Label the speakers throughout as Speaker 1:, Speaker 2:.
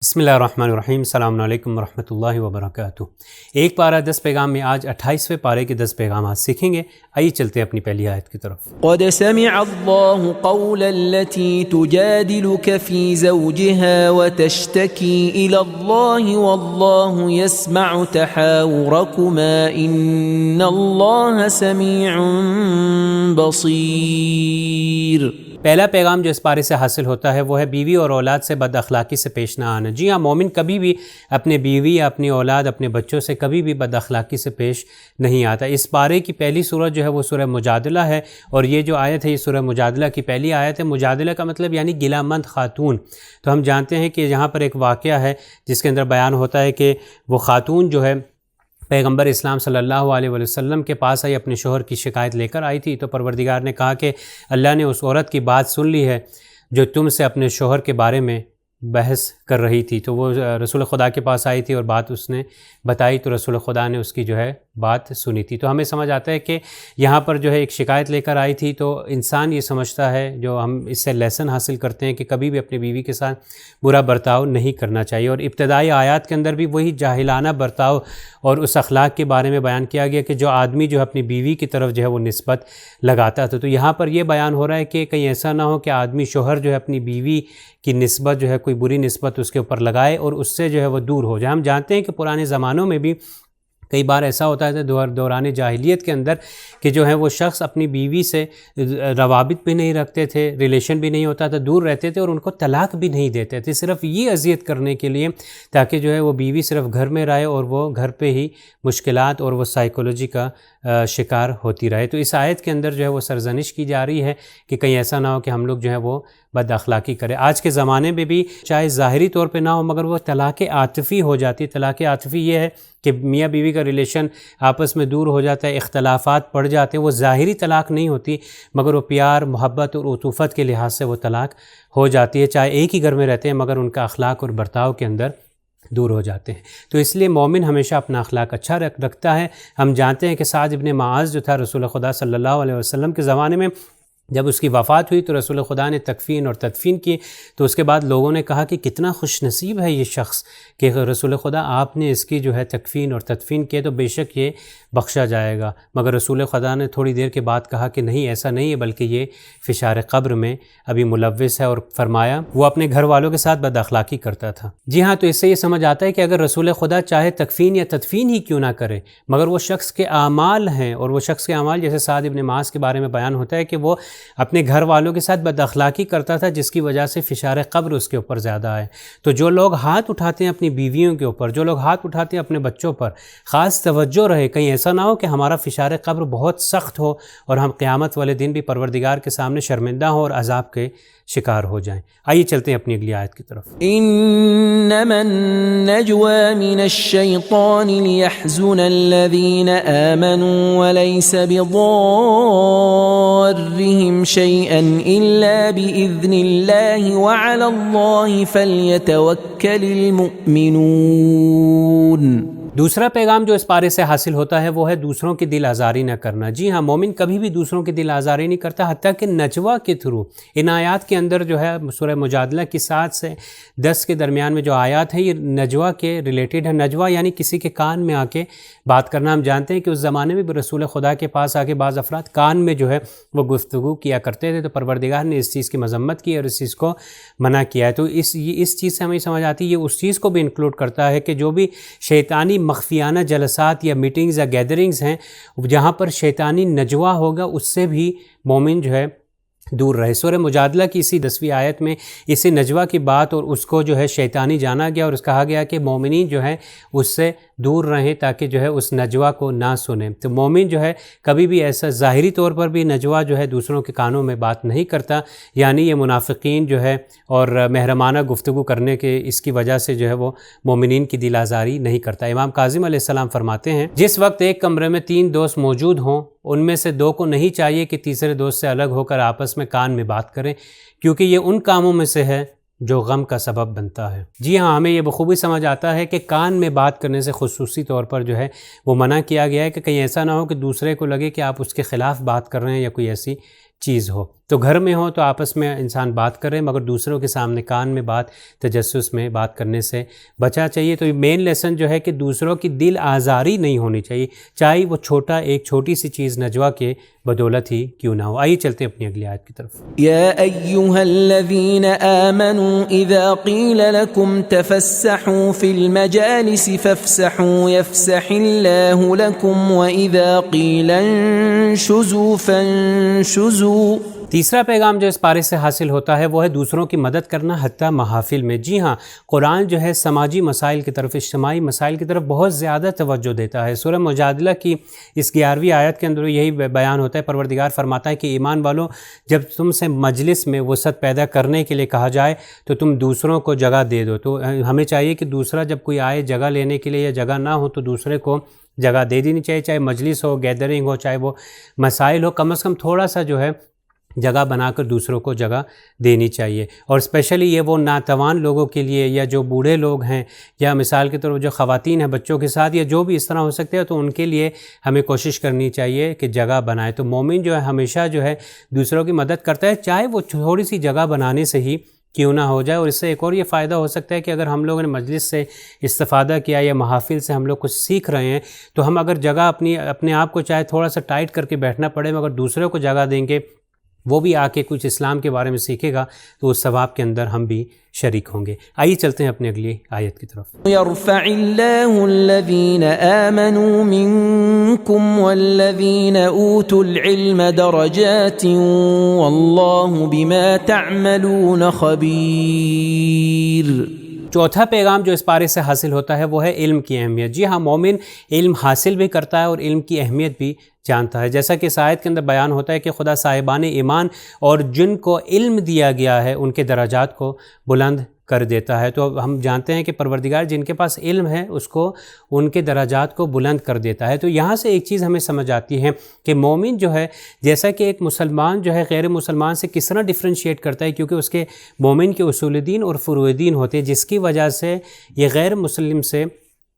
Speaker 1: بسم اللہ الرحمن الرحیم، السلام علیکم ورحمۃ اللہ وبرکاتہ۔ ایک پارہ 10 پیغام میں آج 28ویں پارے کے 10 پیغامات سیکھیں گے۔ آئیے چلتے ہیں اپنی پہلی آیت کی طرف۔
Speaker 2: قد سمع اللہ قول التي تجادلك في زوجها وتشتكي إلى الله والله يسمع تحاوركما إن الله سميع بصير۔
Speaker 1: پہلا پیغام جو اس پارے سے حاصل ہوتا ہے وہ ہے بیوی اور اولاد سے بد اخلاقی سے پیش نہ آنا۔ جی ہاں، مومن کبھی بھی اپنے بیوی یا اپنی اولاد، اپنے بچوں سے کبھی بھی بد اخلاقی سے پیش نہیں آتا۔ اس پارے کی پہلی سورت جو ہے وہ سورہ مجادلہ ہے، اور یہ جو آیت ہے یہ سورہ مجادلہ کی پہلی آیت ہے۔ مجادلہ کا مطلب یعنی گلہ مند خاتون۔ تو ہم جانتے ہیں کہ یہاں پر ایک واقعہ ہے جس کے اندر بیان ہوتا ہے کہ وہ خاتون جو ہے پیغمبر اسلام صلی اللہ علیہ وسلم کے پاس آئی، اپنے شوہر کی شکایت لے کر آئی تھی۔ تو پروردگار نے کہا کہ اللہ نے اس عورت کی بات سن لی ہے جو تم سے اپنے شوہر کے بارے میں بحث کر رہی تھی۔ تو وہ رسول خدا کے پاس آئی تھی اور بات اس نے بتائی، تو رسول خدا نے اس کی جو ہے بات سنی تھی۔ تو ہمیں سمجھ آتا ہے کہ یہاں پر جو ہے ایک شکایت لے کر آئی تھی، تو انسان یہ سمجھتا ہے، جو ہم اس سے لیسن حاصل کرتے ہیں، کہ کبھی بھی اپنی بیوی کے ساتھ برا برتاؤ نہیں کرنا چاہیے۔ اور ابتدائی آیات کے اندر بھی وہی جاہلانہ برتاؤ اور اس اخلاق کے بارے میں بیان کیا گیا کہ جو آدمی جو اپنی بیوی کی طرف جو ہے وہ نسبت لگاتا تھا۔ تو یہاں پر یہ بیان ہو رہا ہے کہ کہیں ایسا نہ ہو کہ آدمی شوہر جو ہے اپنی بیوی کی نسبت جو ہے کوئی بری نسبت اس کے اوپر لگائے اور اس سے جو ہے وہ دور ہو جائے۔ ہم جانتے ہیں کہ پرانے زمانوں میں بھی کئی بار ایسا ہوتا ہے دوران جاہلیت کے اندر کہ جو ہے وہ شخص اپنی بیوی سے روابط بھی نہیں رکھتے تھے، ریلیشن بھی نہیں ہوتا تھا، دور رہتے تھے اور ان کو طلاق بھی نہیں دیتے تھے، صرف یہ اذیت کرنے کے لیے تاکہ جو ہے وہ بیوی صرف گھر میں رہے اور وہ گھر پہ ہی مشکلات اور وہ سائیکولوجی کا شکار ہوتی رہے۔ تو اس آیت کے اندر جو ہے وہ سرزنش کی جا رہی ہے کہ کہیں ایسا نہ ہو کہ ہم لوگ جو ہے وہ بد اخلاقی کرے۔ آج کے زمانے میں بھی چاہے ظاہری طور پہ نہ ہو مگر وہ طلاق عاطفی ہو جاتی ہے۔ طلاق عاطفی یہ ہے کہ میاں بیوی کا ریلیشن آپس میں دور ہو جاتا ہے، اختلافات پڑ جاتے ہیں، وہ ظاہری طلاق نہیں ہوتی مگر وہ پیار، محبت اور عطوفت کے لحاظ سے وہ طلاق ہو جاتی ہے، چاہے ایک ہی گھر میں رہتے ہیں مگر ان کا اخلاق اور برتاؤ کے اندر دور ہو جاتے ہیں۔ تو اس لیے مومن ہمیشہ اپنا اخلاق اچھا رکھتا ہے۔ ہم جانتے ہیں کہ سعد بن معاذ جو تھا رسول خدا صلی اللہ علیہ وسلم کے زمانے میں، جب اس کی وفات ہوئی تو رسول خدا نے تکفین اور تدفین کی، تو اس کے بعد لوگوں نے کہا کہ کتنا خوش نصیب ہے یہ شخص کہ رسول خدا آپ نے اس کی جو ہے تکفین اور تدفین کیے تو بے شک یہ بخشا جائے گا۔ مگر رسول خدا نے تھوڑی دیر کے بعد کہا کہ نہیں، ایسا نہیں ہے، بلکہ یہ فشار قبر میں ابھی ملوث ہے، اور فرمایا وہ اپنے گھر والوں کے ساتھ بد اخلاقی کرتا تھا۔ جی ہاں، تو اس سے یہ سمجھ آتا ہے کہ اگر رسول خدا چاہے تکفین یا تدفین ہی کیوں نہ کرے مگر وہ شخص کے اعمال ہیں، اور وہ شخص کے اعمال جیسے سعد بن معاذ کے بارے میں بیان ہوتا ہے کہ وہ اپنے گھر والوں کے ساتھ بد اخلاقی کرتا تھا جس کی وجہ سے فشار قبر اس کے اوپر زیادہ آئے۔ تو جو لوگ ہاتھ اٹھاتے ہیں اپنی بیویوں کے اوپر، جو لوگ ہاتھ اٹھاتے ہیں اپنے بچوں پر، خاص توجہ رہے، کہیں ایسا نہ ہو کہ ہمارا فشار قبر بہت سخت ہو اور ہم قیامت والے دن بھی پروردگار کے سامنے شرمندہ ہوں اور عذاب کے شکار ہو جائیں۔ آئیے چلتے ہیں اپنی اگلی آیت کی طرف۔
Speaker 2: انما النجوى من الشيطان ليحزن الذين آمنوا وليس بضارهم شيئا إلا بإذن الله وعلى الله فليتوكل المؤمنون۔
Speaker 1: دوسرا پیغام جو اس پارے سے حاصل ہوتا ہے وہ ہے دوسروں کی دل آزاری نہ کرنا۔ جی ہاں، مومن کبھی بھی دوسروں کی دل آزاری نہیں کرتا، حتیٰ کہ نجوہ کے تھرو۔ ان آیات کے اندر جو ہے سورہ مجادلہ کی 7 سے 10 کے درمیان میں جو آیات ہیں یہ نجوہ کے ریلیٹڈ ہے۔ نجوہ یعنی کسی کے کان میں آ کے بات کرنا۔ ہم جانتے ہیں کہ اس زمانے میں بھی رسول خدا کے پاس آ کے بعض افراد کان میں جو ہے وہ گفتگو کیا کرتے تھے، تو پروردگار نے اس چیز کی مذمت کی اور اس چیز کو منع کیا ہے۔ تو اس چیز سے ہمیں سمجھ آتی ہے یہ اس چیز کو بھی انکلوڈ کرتا ہے کہ جو بھی شیطانی مخفیانہ جلسات یا میٹنگز یا گیدرنگز ہیں جہاں پر شیطانی نجوہ ہوگا اس سے بھی مومن جو ہے دور رہے۔ سورہ مجادلہ کی اسی 10ویں آیت میں اسی نجوہ کی بات اور اس کو جو ہے شیطانی جانا گیا اور اس کہا گیا کہ مومنین جو ہیں اس سے دور رہیں تاکہ جو ہے اس نجوہ کو نہ سنیں۔ تو مومن جو ہے کبھی بھی ایسا ظاہری طور پر بھی نجوہ جو ہے دوسروں کے کانوں میں بات نہیں کرتا، یعنی یہ منافقین جو ہے اور محرمانہ گفتگو کرنے کے اس کی وجہ سے جو ہے وہ مومنین کی دل آزاری نہیں کرتا۔ امام کاظم علیہ السلام فرماتے ہیں جس وقت ایک کمرے میں 3 دوست موجود ہوں ان میں سے 2 کو نہیں چاہیے کہ تیسرے دوست سے الگ ہو کر آپس میں کان میں بات کریں، کیونکہ یہ ان کاموں میں سے ہے جو غم کا سبب بنتا ہے۔ جی ہاں، ہمیں یہ بخوبی سمجھ آتا ہے کہ کان میں بات کرنے سے خصوصی طور پر جو ہے وہ منع کیا گیا ہے کہ کہیں ایسا نہ ہو کہ دوسرے کو لگے کہ آپ اس کے خلاف بات کر رہے ہیں یا کوئی ایسی چیز ہو. تو گھر میں ہو تو آپس میں انسان بات کرے، مگر دوسروں کے سامنے کان میں بات، تجسس میں بات کرنے سے بچا چاہیے. تو یہ مین لیسن جو ہے کہ دوسروں کی دل آزاری نہیں ہونی چاہیے، چاہے وہ ایک چھوٹی سی چیز نجوا کے بدولت ہی کیوں نہ ہو. آئیے چلتے ہیں اپنی اگلی آیت کی طرف.
Speaker 2: یا ایھا الذین آمنوا اذا قیل لکم تفسحوا فی المجالس فافسحوا یفسح اللہ لکم واذا قیل انشزوا فانشزوا.
Speaker 1: تیسرا پیغام جو اس پارے سے حاصل ہوتا ہے وہ ہے دوسروں کی مدد کرنا حتیٰ محافل میں. جی ہاں، قرآن جو ہے سماجی مسائل کی طرف، اجتماعی مسائل کی طرف بہت زیادہ توجہ دیتا ہے. سورہ مجادلہ کی اس 11ویں آیت کے اندر یہی بیان ہوتا ہے. پروردگار فرماتا ہے کہ ایمان والو، جب تم سے مجلس میں وسعت پیدا کرنے کے لیے کہا جائے تو تم دوسروں کو جگہ دے دو. تو ہمیں چاہیے کہ دوسرا جب کوئی آئے جگہ لینے کے لیے یا جگہ نہ ہو تو دوسرے کو جگہ دے دینی چاہیے، چاہے مجلس ہو، گیدرنگ ہو، چاہے وہ مسائل ہو، کم از کم تھوڑا سا جو ہے جگہ بنا کر دوسروں کو جگہ دینی چاہیے. اور اسپیشلی یہ وہ ناتوان لوگوں کے لیے، یا جو بوڑھے لوگ ہیں، یا مثال کے طور پر جو خواتین ہیں بچوں کے ساتھ، یا جو بھی اس طرح ہو سکتے ہیں، تو ان کے لیے ہمیں کوشش کرنی چاہیے کہ جگہ بنائے. تو مومن جو ہے ہمیشہ جو ہے دوسروں کی مدد کرتا ہے، چاہے وہ تھوڑی سی جگہ بنانے سے ہی کیوں نہ ہو جائے. اور اس سے ایک اور یہ فائدہ ہو سکتا ہے کہ اگر ہم لوگوں نے مجلس سے استفادہ کیا یا محافل سے ہم لوگ کچھ سیکھ رہے ہیں، تو ہم اگر جگہ اپنے آپ کو چاہے تھوڑا سا ٹائٹ کر کے بیٹھنا پڑے، مگر دوسروں کو جگہ دیں گے، وہ بھی آ کے کچھ اسلام کے بارے میں سیکھے گا، تو اس ثواب کے اندر ہم بھی شریک ہوں گے. آئیے چلتے ہیں اپنی اگلی آیت کی طرف.
Speaker 2: يرفع الله الذين آمنوا منكم والذين أوتوا العلم درجات والله بما تعملون خبير.
Speaker 1: چوتھا پیغام جو اس پارے سے حاصل ہوتا ہے وہ ہے علم کی اہمیت. جی ہاں، مومن علم حاصل بھی کرتا ہے اور علم کی اہمیت بھی جانتا ہے. جیسا کہ اس آیت کے اندر بیان ہوتا ہے کہ خدا صاحبان ایمان اور جن کو علم دیا گیا ہے ان کے درجات کو بلند کر دیتا ہے. تو ہم جانتے ہیں کہ پروردگار جن کے پاس علم ہے اس کو ان کے درجات کو بلند کر دیتا ہے. تو یہاں سے ایک چیز ہمیں سمجھ آتی ہے کہ مومن جو ہے، جیسا کہ ایک مسلمان جو ہے غیر مسلمان سے کس طرح ڈفرینشیٹ کرتا ہے، کیونکہ اس کے مومن کے اصول دین اور فروع دین ہوتے ہیں، جس کی وجہ سے یہ غیر مسلم سے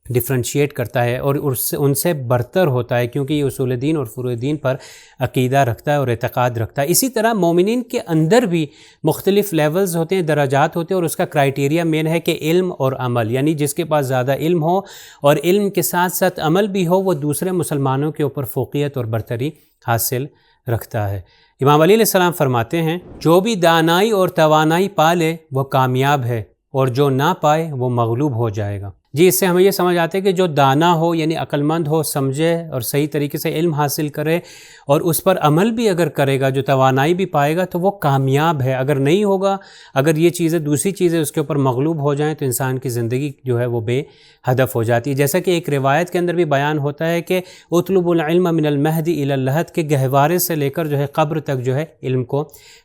Speaker 1: ڈفرینشیٹ کرتا ہے اور ان سے برتر ہوتا ہے، کیونکہ یہ اصول دین اور فروع دین پر عقیدہ رکھتا ہے اور اعتقاد رکھتا ہے. اسی طرح مومنین کے اندر بھی مختلف لیولز ہوتے ہیں، درجات ہوتے ہیں، اور اس کا کرائیٹیریا مین ہے کہ علم اور عمل، یعنی جس کے پاس زیادہ علم ہو اور علم کے ساتھ ساتھ عمل بھی ہو، وہ دوسرے مسلمانوں کے اوپر فوقیت اور برتری حاصل رکھتا ہے. امام علی علیہ السلام فرماتے ہیں، جو بھی دانائی اور توانائی پالے وہ کامیاب ہے، اور جو نہ پائے وہ مغلوب ہو جائے گا. جی اس سے ہمیں یہ سمجھ آتا ہے کہ جو دانا ہو، یعنی عقل مند ہو، سمجھے اور صحیح طریقے سے علم حاصل کرے اور اس پر عمل بھی اگر کرے گا، جو توانائی بھی پائے گا، تو وہ کامیاب ہے. اگر نہیں ہوگا، اگر یہ چیزیں دوسری چیزیں اس کے اوپر مغلوب ہو جائیں، تو انسان کی زندگی جو ہے وہ بے ہدف ہو جاتی ہے. جیسا کہ ایک روایت کے اندر بھی بیان ہوتا ہے کہ اطلب العلم من المہد الی اللحد، کے گہوارے سے لے کر جو ہے قبر تک جو ہے علم کو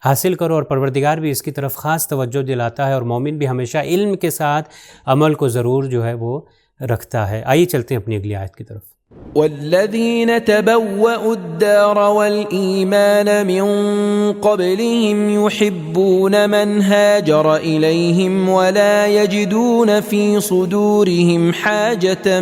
Speaker 1: حاصل کرو. اور پروردگار بھی اس کی طرف خاص توجہ دلاتا ہے، اور مومن بھی ہمیشہ علم کے ساتھ عمل کو ضرور جو ہے وہ رکھتا ہے. آئیے چلتے ہیں اپنی اگلی آیت کی طرف.
Speaker 2: والذين تبوأوا الدار والإيمان من قبلهم يحبون من هاجر إليهم ولا يجدون في صدورهم حاجة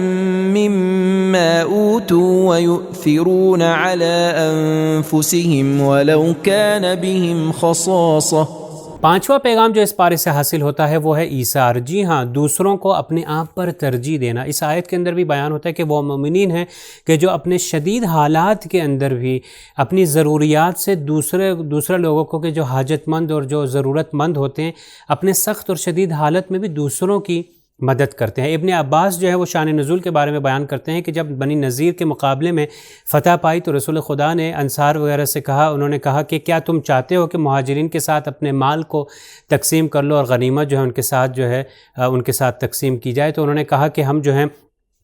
Speaker 2: مما أوتوا ويؤثرون على أنفسهم ولو كان بهم خصاصة.
Speaker 1: پانچواں پیغام جو اس پارے سے حاصل ہوتا ہے وہ ہے ایثار. جی ہاں، دوسروں کو اپنے آپ پر ترجیح دینا. اس آیت کے اندر بھی بیان ہوتا ہے کہ وہ مومنین ہیں کہ جو اپنے شدید حالات کے اندر بھی اپنی ضروریات سے دوسرے لوگوں کو، کہ جو حاجت مند اور جو ضرورت مند ہوتے ہیں، اپنے سخت اور شدید حالت میں بھی دوسروں کی مدد کرتے ہیں. ابن عباس جو ہے وہ شان نزول کے بارے میں بیان کرتے ہیں کہ جب بنی نذیر کے مقابلے میں فتح پائی تو رسول خدا نے انصار وغیرہ سے کہا، انہوں نے کہا کہ کیا تم چاہتے ہو کہ مہاجرین کے ساتھ اپنے مال کو تقسیم کر لو اور غنیمت جو ہے ان کے ساتھ تقسیم کی جائے؟ تو انہوں نے کہا کہ ہم جو ہیں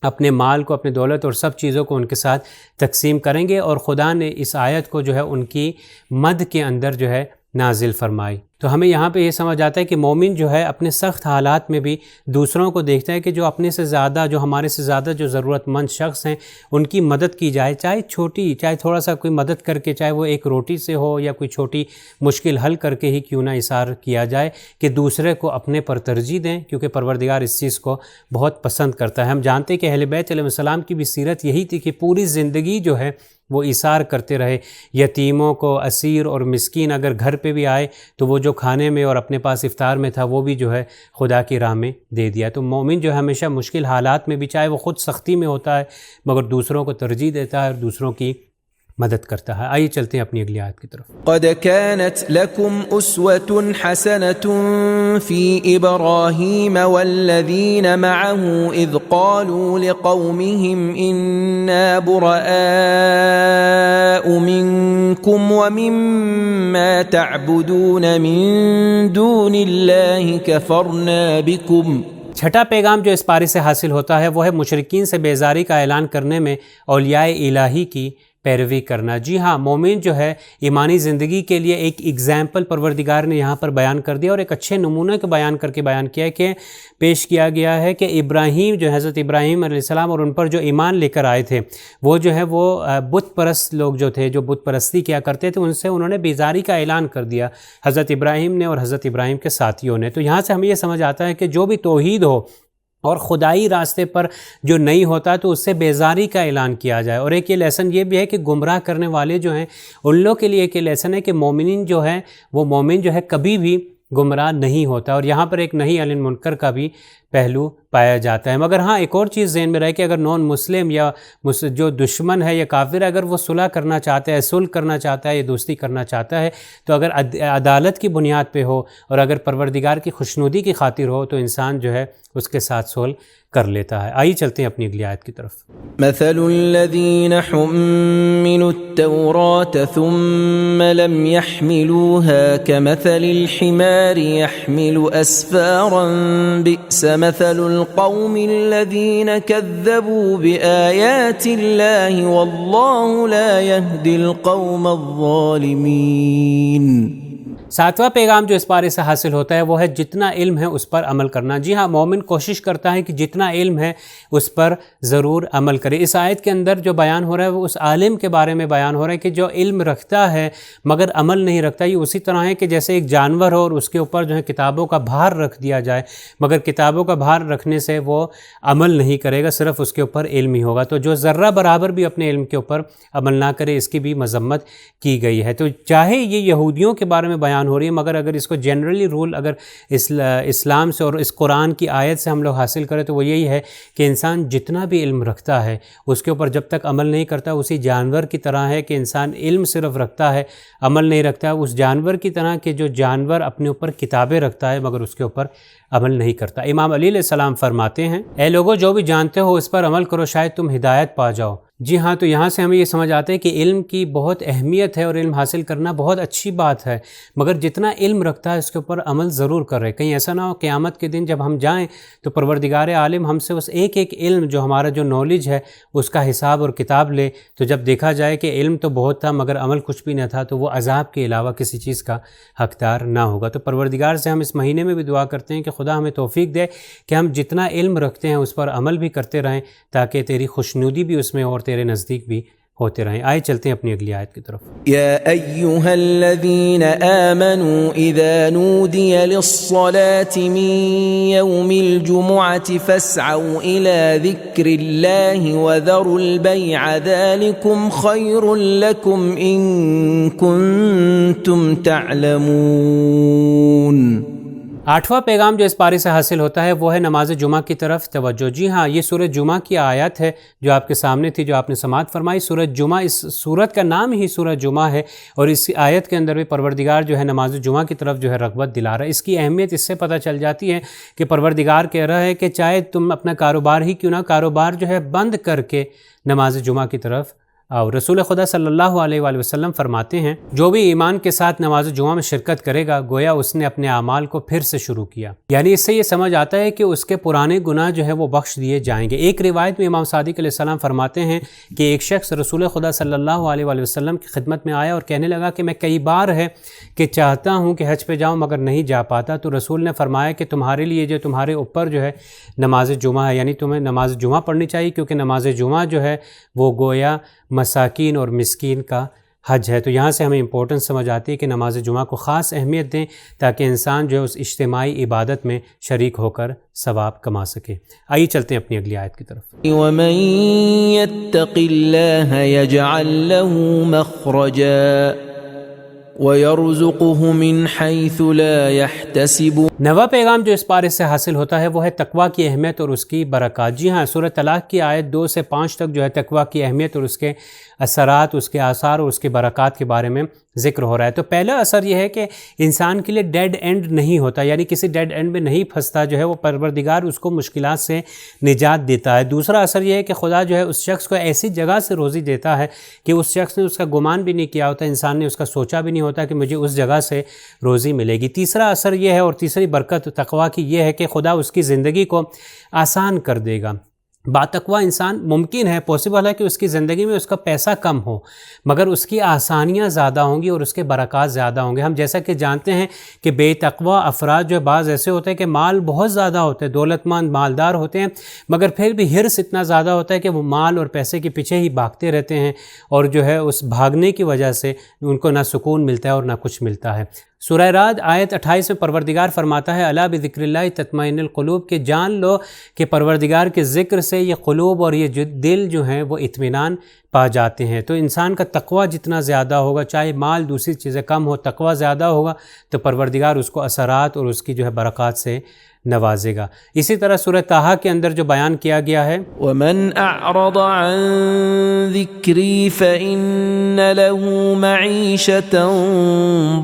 Speaker 1: اپنے مال کو، اپنے دولت اور سب چیزوں کو ان کے ساتھ تقسیم کریں گے. اور خدا نے اس آیت کو جو ہے ان کی مد کے اندر جو ہے نازل فرمائی. تو ہمیں یہاں پہ یہ سمجھ آتا ہے کہ مومن جو ہے اپنے سخت حالات میں بھی دوسروں کو دیکھتا ہے کہ جو اپنے سے زیادہ، جو ہمارے سے زیادہ جو ضرورت مند شخص ہیں، ان کی مدد کی جائے، چاہے چھوٹی، چاہے تھوڑا سا کوئی مدد کر کے، چاہے وہ ایک روٹی سے ہو یا کوئی چھوٹی مشکل حل کر کے ہی کیوں نہ ایثار کیا جائے، کہ دوسرے کو اپنے پر ترجیح دیں، کیونکہ پروردگار اس چیز کو بہت پسند کرتا ہے. ہم جانتے ہیں کہ اہل بیت علیہ السلام کی بھی سیرت یہی تھی کہ پوری زندگی جو ہے وہ ایثار کرتے رہے، یتیموں کو، اسیر اور مسکین اگر گھر پہ بھی آئے تو وہ جو کھانے میں اور اپنے پاس افطار میں تھا وہ بھی جو ہے خدا کی راہ میں دے دیا۔ تو مومن جو ہے ہمیشہ مشکل حالات میں بھی، چاہے وہ خود سختی میں ہوتا ہے، مگر دوسروں کو ترجیح دیتا ہے اور دوسروں کی مدد کرتا ہے۔ آئیے چلتے ہیں اپنی اگلی آیت کی طرف۔
Speaker 2: قد كانت لكم أسوة حسنة في إبراهيم والذين معه إذ قالوا لقومهم إنا براء منكم ومما تعبدون من دون الله كفرنا بكم۔
Speaker 1: چھٹا پیغام جو اس پارے سے حاصل ہوتا ہے وہ ہے مشرکین سے بیزاری کا اعلان کرنے میں اولیاء الہی کی پیروی کرنا۔ جی ہاں، مومن جو ہے ایمانی زندگی کے لیے ایک ایگزامپل پروردگار نے یہاں پر بیان کر دیا، اور ایک اچھے نمونے کو بیان کیا ہے کہ پیش کیا گیا ہے کہ ابراہیم جو حضرت ابراہیم علیہ السلام اور ان پر جو ایمان لے کر آئے تھے، وہ جو ہے وہ بت پرست لوگ جو تھے، جو بت پرستی کیا کرتے تھے، ان سے انہوں نے بیزاری کا اعلان کر دیا، حضرت ابراہیم نے اور حضرت ابراہیم کے ساتھیوں نے۔ تو یہاں سے ہمیں یہ سمجھ آتا ہے کہ جو بھی توحید ہو اور خدائی راستے پر جو نہیں ہوتا تو اس سے بیزاری کا اعلان کیا جائے۔ اور ایک یہ لیسن یہ بھی ہے کہ گمراہ کرنے والے جو ہیں ان لوگوں کے لیے ایک یہ لیسن ہے کہ مومنین جو ہے وہ مومن جو ہے کبھی بھی گمراہ نہیں ہوتا، اور یہاں پر ایک نہی عن المنکر کا بھی پہلو پایا جاتا ہے۔ مگر ہاں ایک اور چیز ذہن میں رہے کہ اگر نان مسلم یا جو دشمن ہے یا کافر ہے، اگر وہ صلح کرنا چاہتا ہے، صلح کرنا چاہتا ہے یا دوستی کرنا چاہتا ہے، تو اگر عدالت کی بنیاد پہ ہو اور اگر پروردگار کی خوشنودی کی خاطر ہو تو انسان جو ہے اس کے ساتھ صلح کر لیتا ہے۔ آئیے چلتے ہیں اپنی اگلی آیت کی طرف۔
Speaker 2: مثل الذين حملوا التوراة ثم لم يحملوها كمثل الحمار يحمل أسفارا بئس مثل القوم الذين كذبوا بآيات الله والله لا يهدي القوم الظالمين۔
Speaker 1: ساتواں پیغام جو اس پارے سے حاصل ہوتا ہے وہ ہے جتنا علم ہے اس پر عمل کرنا۔ جی ہاں، مومن کوشش کرتا ہے کہ جتنا علم ہے اس پر ضرور عمل کرے۔ اس آیت کے اندر جو بیان ہو رہا ہے وہ اس عالم کے بارے میں بیان ہو رہا ہے کہ جو علم رکھتا ہے مگر عمل نہیں رکھتا۔ یہ اسی طرح ہے کہ جیسے ایک جانور ہو اور اس کے اوپر جو ہے کتابوں کا بھار رکھ دیا جائے، مگر کتابوں کا بھار رکھنے سے وہ عمل نہیں کرے گا، صرف اس کے اوپر علم ہی ہوگا۔ تو جو ذرہ برابر بھی اپنے علم کے اوپر عمل نہ کرے، اس کی بھی مذمت کی گئی ہے۔ تو چاہے یہ یہودیوں کے بارے میں بیان ہو رہی ہے، مگر اگر اس کو جنرلی رول اگر اسلام سے اور اس قرآن کی آیت سے ہم لوگ حاصل کریں تو وہ یہی ہے کہ انسان جتنا بھی علم رکھتا ہے اس کے اوپر جب تک عمل نہیں کرتا، اسی جانور کی طرح ہے کہ انسان علم صرف رکھتا ہے، عمل نہیں رکھتا، اس جانور کی طرح کہ جو جانور اپنے اوپر کتابیں رکھتا ہے مگر اس کے اوپر عمل نہیں کرتا۔ امام علی علیہ السلام فرماتے ہیں، اے لوگو جو بھی جانتے ہو اس پر عمل کرو، شاید تم ہدایت پا جاؤ۔ جی ہاں، تو یہاں سے ہمیں یہ سمجھ آتا ہے کہ علم کی بہت اہمیت ہے اور علم حاصل کرنا بہت اچھی بات ہے، مگر جتنا علم رکھتا ہے اس کے اوپر عمل ضرور کر رہے۔ کہیں ایسا نہ ہو قیامت کے دن جب ہم جائیں تو پروردگار عالم ہم سے اس ایک ایک علم جو ہمارا جو نالج ہے اس کا حساب اور کتاب لے، تو جب دیکھا جائے کہ علم تو بہت تھا مگر عمل کچھ بھی نہ تھا تو وہ عذاب کے علاوہ کسی چیز کا حقدار نہ ہوگا۔ تو پروردگار سے ہم اس مہینے میں بھی دعا کرتے ہیں کہ خدا ہمیں توفیق دے کہ ہم جتنا علم رکھتے ہیں اس پر عمل بھی کرتے رہیں، تاکہ تیری خوشنودی بھی اس میں اور تیرے نزدیک بھی ہوتے رہیں۔ آئے چلتے ہیں اپنی اگلی آیت کی طرف۔
Speaker 2: یا ایھا الذین آمنوا اذا نودی للصلاة من یوم الجمعة فاسعوا الى ذکر اللہ وذروا البیع ذلکم خیر لکم ان کنتم تعلمون۔
Speaker 1: آٹھواں پیغام جو اس پارے سے حاصل ہوتا ہے وہ ہے نماز جمعہ کی طرف توجہ۔ جی ہاں، یہ سورۃ جمعہ کی آیت ہے جو آپ کے سامنے تھی، جو آپ نے سماعت فرمائی۔ سورۃ جمعہ، اس سورت کا نام ہی سورۃ جمعہ ہے، اور اس آیت کے اندر بھی پروردگار جو ہے نماز جمعہ کی طرف جو ہے رغبت دلا رہا ہے۔ اس کی اہمیت اس سے پتہ چل جاتی ہے کہ پروردگار کہہ رہا ہے کہ چاہے تم اپنا کاروبار ہی کیوں نہ کاروبار جو ہے بند کر کے نماز جمعہ کی طرف اور رسول خدا صلی اللہ علیہ وآلہ وسلم فرماتے ہیں، جو بھی ایمان کے ساتھ نماز جمعہ میں شرکت کرے گا گویا اس نے اپنے اعمال کو پھر سے شروع کیا، یعنی اس سے یہ سمجھ آتا ہے کہ اس کے پرانے گناہ جو ہے وہ بخش دیے جائیں گے۔ ایک روایت میں امام صادق علیہ السلام فرماتے ہیں کہ ایک شخص رسول خدا صلی اللہ علیہ وآلہ وسلم کی خدمت میں آیا اور کہنے لگا کہ میں کئی بار ہے کہ چاہتا ہوں کہ حج پہ جاؤں مگر نہیں جا پاتا، تو رسول نے فرمایا کہ تمہارے لیے جو تمہارے اوپر جو ہے نماز جمعہ ہے، یعنی تمہیں نماز جمعہ پڑھنی چاہیے، کیونکہ نماز جمعہ جو ہے وہ گویا مساکین اور مسکین کا حج ہے۔ تو یہاں سے ہمیں امپورٹنس سمجھ آتی ہے کہ نماز جمعہ کو خاص اہمیت دیں تاکہ انسان جو ہے اس اجتماعی عبادت میں شریک ہو کر ثواب کما سکے۔ آئیے چلتے ہیں اپنی اگلی آیت کی طرف۔
Speaker 2: وَمَن يَتَّقِ اللَّهَ يَجْعَل لَّهُ مَخْرَجًا وَيَرْزُقْهُ مِنْ حَيْثُ لَا يَحْتَسِبُ۔
Speaker 1: نواں پیغام جو اس پارے سے حاصل ہوتا ہے وہ ہے تقویٰ کی اہمیت اور اس کی برکات۔ جی ہاں، سورہ طلاق کی آیت 2 سے 5 تک جو ہے تقویٰ کی اہمیت اور اس کے اثرات، اس کے آثار اور اس کی برکات کے بارے میں ذکر ہو رہا ہے۔ تو پہلا اثر یہ ہے کہ انسان کے لیے ڈیڈ اینڈ نہیں ہوتا، یعنی کسی ڈیڈ اینڈ میں نہیں پھنستا، جو ہے وہ پروردگار اس کو مشکلات سے نجات دیتا ہے۔ دوسرا اثر یہ ہے کہ خدا جو ہے اس شخص کو ایسی جگہ سے روزی دیتا ہے کہ اس شخص نے اس کا گمان بھی نہیں کیا ہوتا، انسان نے اس کا سوچا بھی نہیں ہوتا کہ مجھے اس جگہ سے روزی ملے گی۔ تیسرا اثر یہ ہے اور تیسری برکت تقویٰ کی یہ ہے کہ خدا اس کی زندگی کو آسان کر دے گا۔ باتقویٰ انسان ممکن ہے، پاسبل ہے کہ اس کی زندگی میں اس کا پیسہ کم ہو مگر اس کی آسانیاں زیادہ ہوں گی اور اس کے برکات زیادہ ہوں گے۔ ہم جیسا کہ جانتے ہیں کہ بے تقویٰ افراد جو بعض ایسے ہوتے ہیں کہ مال بہت زیادہ ہوتے ہیں، دولت مند مالدار ہوتے ہیں، مگر پھر بھی حرص اتنا زیادہ ہوتا ہے کہ وہ مال اور پیسے کے پیچھے ہی بھاگتے رہتے ہیں اور جو ہے اس بھاگنے کی وجہ سے ان کو نہ سکون ملتا ہے اور نہ کچھ ملتا ہے۔ سورہ رعد آیت 28 میں پروردگار فرماتا ہے الا بذکر اللہ تطمئن القلوب، کہ جان لو کہ پروردگار کے ذکر سے یہ قلوب اور یہ دل جو ہیں وہ اطمینان پا جاتے ہیں۔ تو انسان کا تقویٰ جتنا زیادہ ہوگا، چاہے مال دوسری چیزیں کم ہو، تقویٰ زیادہ ہوگا تو پروردگار اس کو اثرات اور اس کی جو ہے برکات سے نوازے گا۔ اسی طرح سورہ طٰہٰ کے اندر جو بیان کیا گیا ہے
Speaker 2: وَمَنْ أَعْرَضَ عَنْ ذِكْرِي فَإِنَّ لَهُ مَعِيشَةً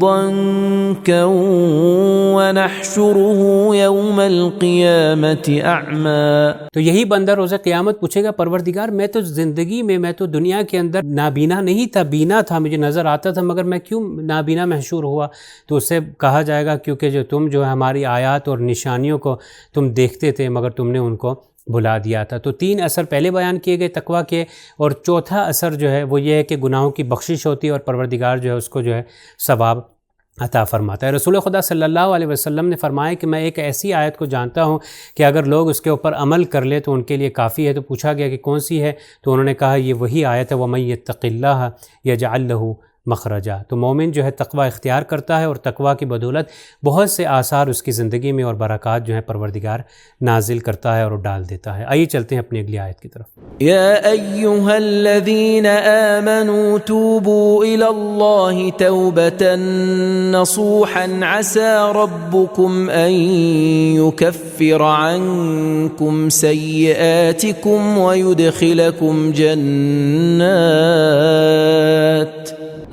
Speaker 2: ضَنكًا وَنَحْشُرُهُ يَوْمَ الْقِيَامَةِ أَعْمَى۔
Speaker 1: تو یہی بندہ روز قیامت پوچھے گا پروردگار میں تو زندگی میں تو دنیا کے اندر نابینا نہیں تھا، بینا تھا، مجھے نظر آتا تھا، مگر میں کیوں نابینا محشور ہوا؟ تو اس سے کہا جائے گا کیونکہ جو تم جو ہے ہماری آیات اور نشانیوں کو تم دیکھتے تھے مگر تم نے ان کو بھلا دیا تھا۔ تو 3 اثر پہلے بیان کیے گئے تقویٰ کے، اور چوتھا اثر جو ہے وہ یہ ہے کہ گناہوں کی بخشش ہوتی ہے اور پروردگار جو ہے اس کو جو ہے ثواب عطا فرماتا ہے۔ رسول خدا صلی اللہ علیہ وسلم نے فرمایا کہ میں ایک ایسی آیت کو جانتا ہوں کہ اگر لوگ اس کے اوپر عمل کر لے تو ان کے لیے کافی ہے۔ تو پوچھا گیا کہ کون سی ہے؟ تو انہوں نے کہا یہ وہی آیت ہے وَمَن يَتَّقِ اللَّهَ يَجْعَل لَّهُ مخرجا۔ تو مومن جو ہے تقویٰ اختیار کرتا ہے اور تقویٰ کی بدولت بہت سے آثار اس کی زندگی میں اور برکات جو ہیں پروردگار نازل کرتا ہے اور ڈال دیتا ہے۔ آئیے چلتے ہیں اپنی اگلی آیت کی طرف۔
Speaker 2: یا ایھا الذین آمنوا توبوا الی اللہ توبة نصوحا عسى ربکم ان یکفر عنکم سیئاتکم ویدخلکم جنات۔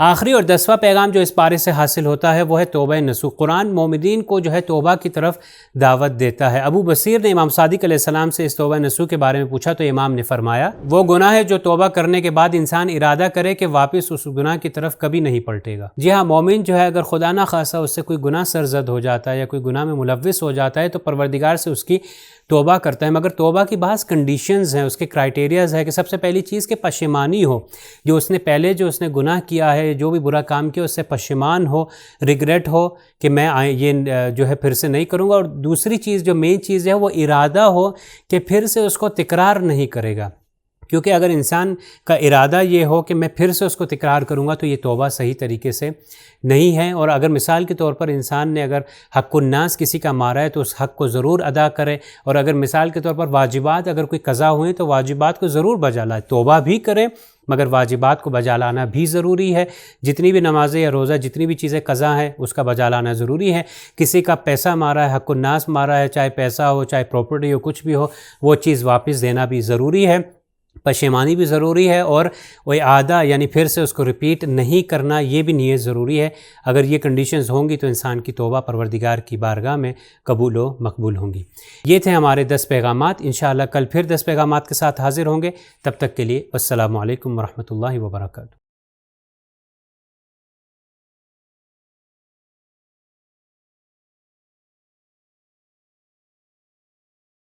Speaker 1: آخری اور 10واں پیغام جو اس پارے سے حاصل ہوتا ہے وہ ہے توبہ نصوح۔ قرآن مومنین کو جو ہے توبہ کی طرف دعوت دیتا ہے۔ ابو بصیر نے امام صادق علیہ السلام سے اس توبہ نصوح کے بارے میں پوچھا تو امام نے فرمایا وہ گناہ ہے جو توبہ کرنے کے بعد انسان ارادہ کرے کہ واپس اس گناہ کی طرف کبھی نہیں پلٹے گا۔ جی ہاں، مومن جو ہے اگر خدا نہ خواستہ اس سے کوئی گناہ سرزد ہو جاتا ہے یا کوئی گناہ میں ملوث ہو جاتا ہے تو پروردگار سے اس کی توبہ کرتا ہے، مگر توبہ کی بعض کنڈیشنز ہیں، اس کے کرائٹیریاز ہے کہ سب سے پہلی چیز کہ پشیمانی ہو، جو اس نے پہلے جو اس نے گناہ کیا ہے، جو بھی برا کام کیا اس سے پشیمان ہو، ریگریٹ ہو کہ میں یہ جو ہے پھر سے نہیں کروں گا، اور دوسری چیز جو مین چیز ہے وہ ارادہ ہو کہ پھر سے اس کو تکرار نہیں کرے گا، کیونکہ اگر انسان کا ارادہ یہ ہو کہ میں پھر سے اس کو تکرار کروں گا تو یہ توبہ صحیح طریقے سے نہیں ہے۔ اور اگر مثال کے طور پر انسان نے اگر حق الناس کسی کا مارا ہے تو اس حق کو ضرور ادا کرے، اور اگر مثال کے طور پر واجبات اگر کوئی قضا ہوئے تو واجبات کو ضرور بجا لائے، توبہ بھی کرے مگر واجبات کو بجا لانا بھی ضروری ہے۔ جتنی بھی نمازیں یا روزہ جتنی بھی چیزیں قضا ہیں اس کا بجا لانا ضروری ہے۔ کسی کا پیسہ مارا ہے، حق الناس مارا ہے، چاہے پیسہ ہو چاہے پراپرٹی ہو کچھ بھی ہو، وہ چیز واپس دینا بھی ضروری ہے، پشیمانی بھی ضروری ہے، اور وہ اعادہ یعنی پھر سے اس کو ریپیٹ نہیں کرنا یہ بھی نیت ضروری ہے۔ اگر یہ کنڈیشنز ہوں گی تو انسان کی توبہ پروردگار کی بارگاہ میں قبول و مقبول ہوں گی۔ یہ تھے ہمارے 10 پیغامات۔ انشاءاللہ کل پھر 10 پیغامات کے ساتھ حاضر ہوں گے۔ تب تک کے لیے السلام علیکم ورحمۃ اللہ وبرکاتہ۔